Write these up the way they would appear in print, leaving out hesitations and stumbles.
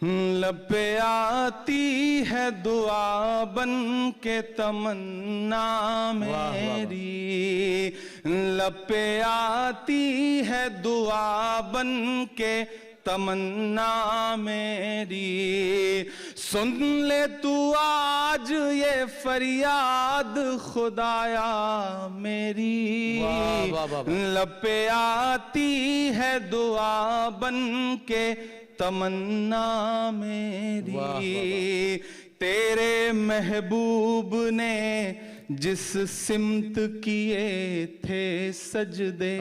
लब पे आती है दुआ बन के तमन्ना मेरी, लब पे आती है दुआ बन के तमन्ना मेरी। सुन ले तू आज ये फरियाद खुदाया मेरी, लब पे आती है दुआ बन के तमन्ना मेरी। तेरे महबूब ने जिस सिमत किए थे सजदे,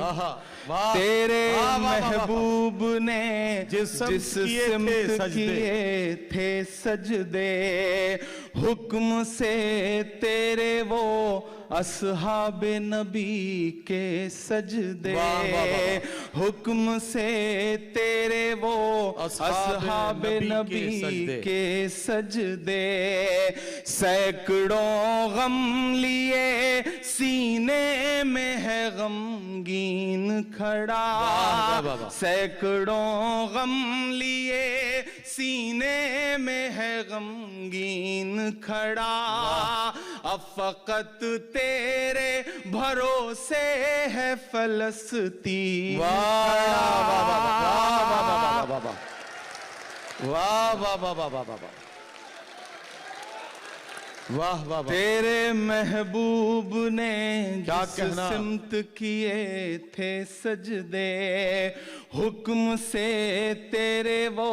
तेरे महबूब ने जिस सिमत किए थे सजदे, हुक्म से तेरे वो अस्हाबे नबी के सजदे, हुक्म से तेरे वो अस्हाबे नबी के सजदे। सैकड़ों गम लिए सीने में है गमगीन खड़ा, सैकड़ों गम लिए सीने में है गमगीन खड़ा। अब फकत तेरे भरोसे है फलस्तीन। वाह वाह वाह वाह वाह वाह वाह वाह वाह। तेरे महबूब ने जिस सिमत किए थे सजदे, हुक्म से तेरे वो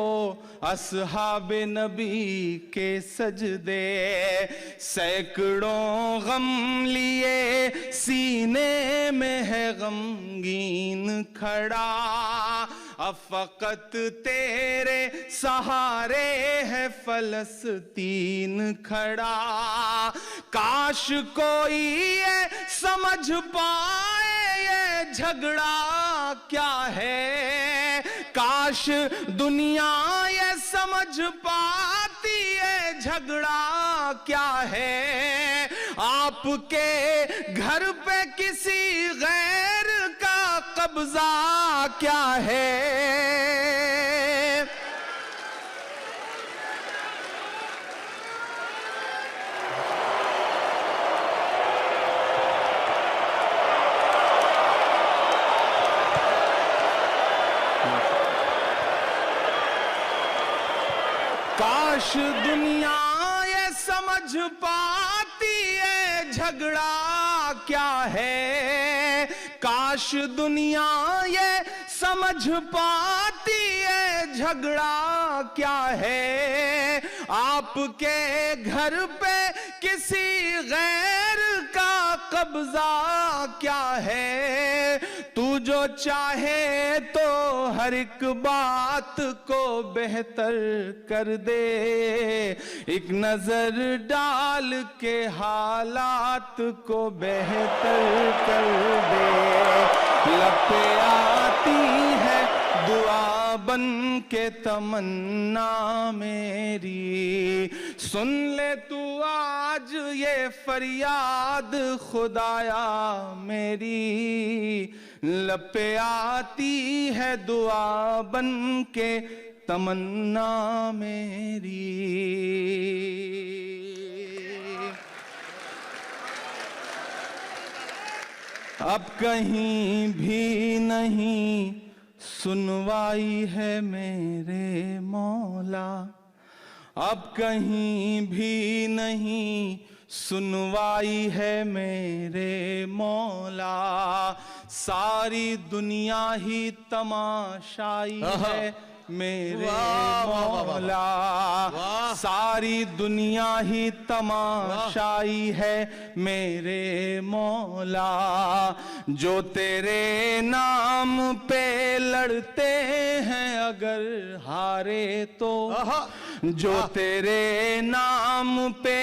अस्हाबे नबी के सजदे। सैकड़ों गम लिए सीने में है गमगीन खड़ा, अब फकत तेरे सहारे है फलस्तीन खड़ा। काश कोई ये समझ पाए ये झगड़ा क्या है, काश दुनिया ये समझ पाती है झगड़ा क्या है। आपके घर पे किसी गैर का कब्जा क्या है। काश दुनिया ये समझ पाती है झगड़ा क्या है, काश दुनिया ये समझ पाती है झगड़ा क्या है। आपके घर पे किसी गैर का कब्जा क्या है। तू जो चाहे तो हर एक बात को बेहतर कर दे, एक नजर डाल के हालात को बेहतर कर दे। लब पे आती है दुआ बन के तमन्ना मेरी, सुन ले तू आज ये फरियाद खुदाया मेरी। लब पे आती है दुआ बन के तमन्ना मेरी। अब कहीं भी नहीं सुनवाई है मेरे मौला, अब कहीं भी नहीं सुनवाई है मेरे मौला। सारी दुनिया ही तमाशाई है मेरे मौला, सारी दुनिया ही तमाशाई है मेरे मौला। जो तेरे नाम पे लड़ते हैं अगर हारे तो, जो तेरे नाम पे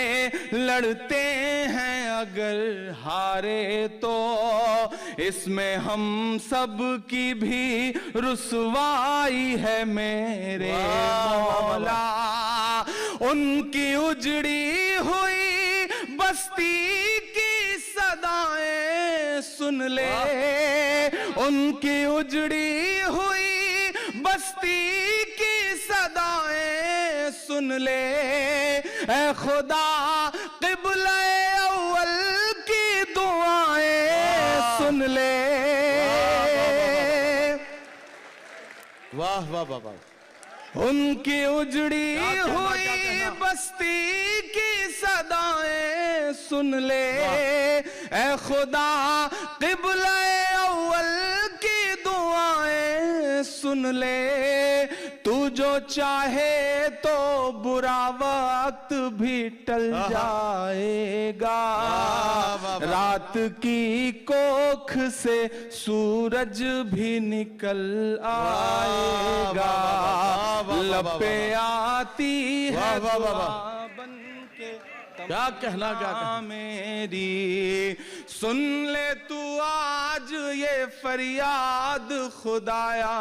लड़ते हैं अगर हारे तो, इसमें हम सब की भी रुसवाई है मेरे मौला। उनकी उजड़ी हुई बस्ती की सदाएं सुन ले, उनकी उजड़ी हुई बस्ती की सदाएं सुन ले, ऐ खुदा क़िबला अव्वल की दुआएं सुन ले। वाह वाह वाह वाह। उनकी उजड़ी हुई बस्ती की सदाएं सुन ले, ऐ खुदा क़िबला अव्वल की दुआएं सुन ले। तू जो चाहे तो बुरा वक्त भी टल जाएगा, रात की कोख से सूरज भी निकल आएगा। लपे आती है बन के क्या कहना मेरी, सुन ले तू आज ये फरियाद खुदाया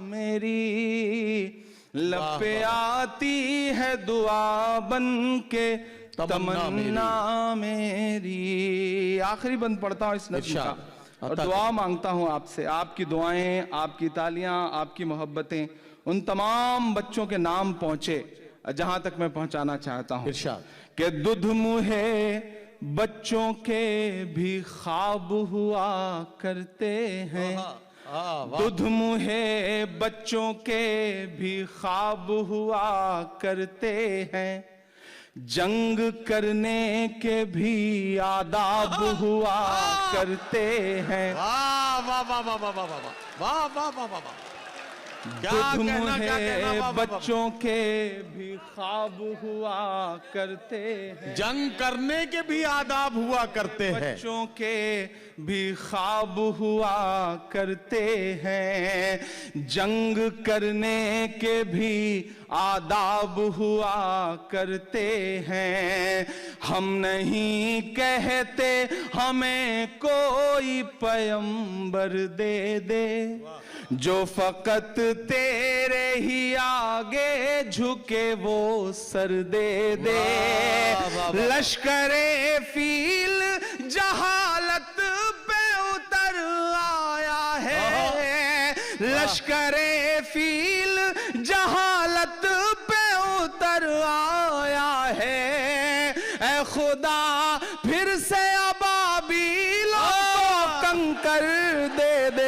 मेरी। लपे आती है दुआ बन के तमन्ना मेरी। आखिरी बंद पढ़ता हूँ इस नज़्म का और दुआ मांगता हूँ आपसे। आपकी दुआएं, आपकी तालियां, आपकी मोहब्बतें उन तमाम बच्चों के नाम पहुंचे जहां तक मैं पहुंचाना चाहता हूं कि दुध मुहे बच्चों के भी ख्वाब हुआ करते हैं। दुध मुहे बच्चों के भी ख्वाब हुआ करते हैं। जंग करने के भी आदाब हुआ करते हैं। वाह वाह वाह वाह वाह वाह वाह वाह वाह वाह। दुध मुहे बच्चों के भी ख्वाब हुआ करते हैं। जंग करने के भी आदाब हुआ करते हैं। बच्चों के भी ख्वाब हुआ करते हैं। जंग करने के भी आदाब हुआ करते हैं। हम नहीं कहते हमें कोई पैगंबर दे दे, जो फकत तेरे ही आगे झुके वो सर दे दे। लश्करे फील जहालत पे उतर आया है। लश्करे फील जहालत पे उतर आया है। ऐ खुदा फिर से अबाबीलों को कंकर दे दे।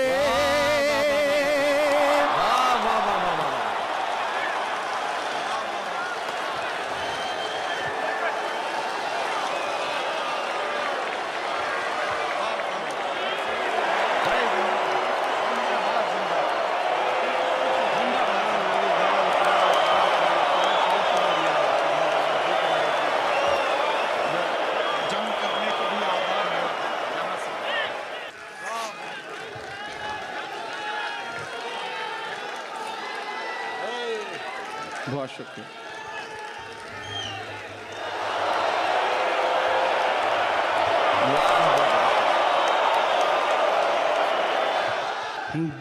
बहुत शुक्रिया।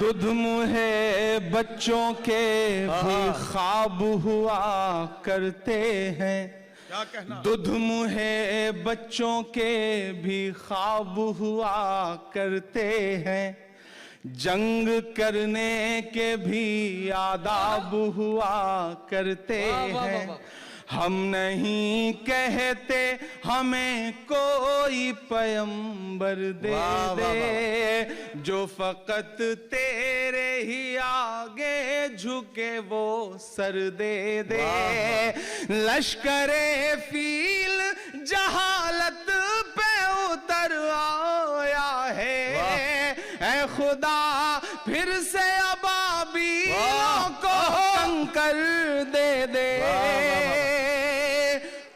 दुध मुहे बच्चों के भी ख्वाब हुआ करते हैं। क्या कहना? दुध मुहे बच्चों के भी ख्वाब हुआ करते हैं। जंग करने के भी आदाब हुआ करते हैं। हम नहीं कहते हमें कोई पैगंबर दे दे, जो फकत तेरे ही आगे झुके वो सर दे दे। लश्करे फील जहालत पे उतर आया है। ऐ खुदा फिर से अबाबीलों को कंकर दे दे।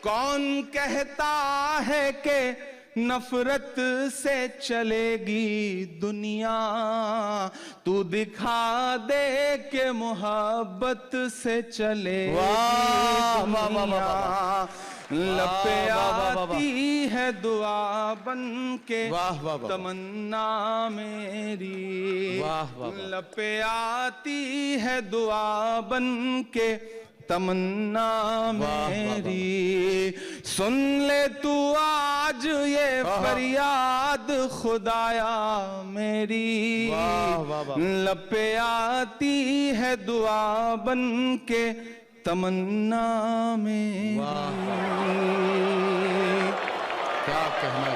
कौन कहता है कि नफरत से चलेगी दुनिया, तू दिखा दे के मोहब्बत से चलेगी दुनिया। लपे आती है दुआ बन के तमन्ना मेरी। लपे आती है दुआ बन के तमन्ना मेरी। सुन ले तू आज ये फरियाद खुदाया मेरी। लपे आती है दुआ बन के तमन्ना मेरी। क्या कहना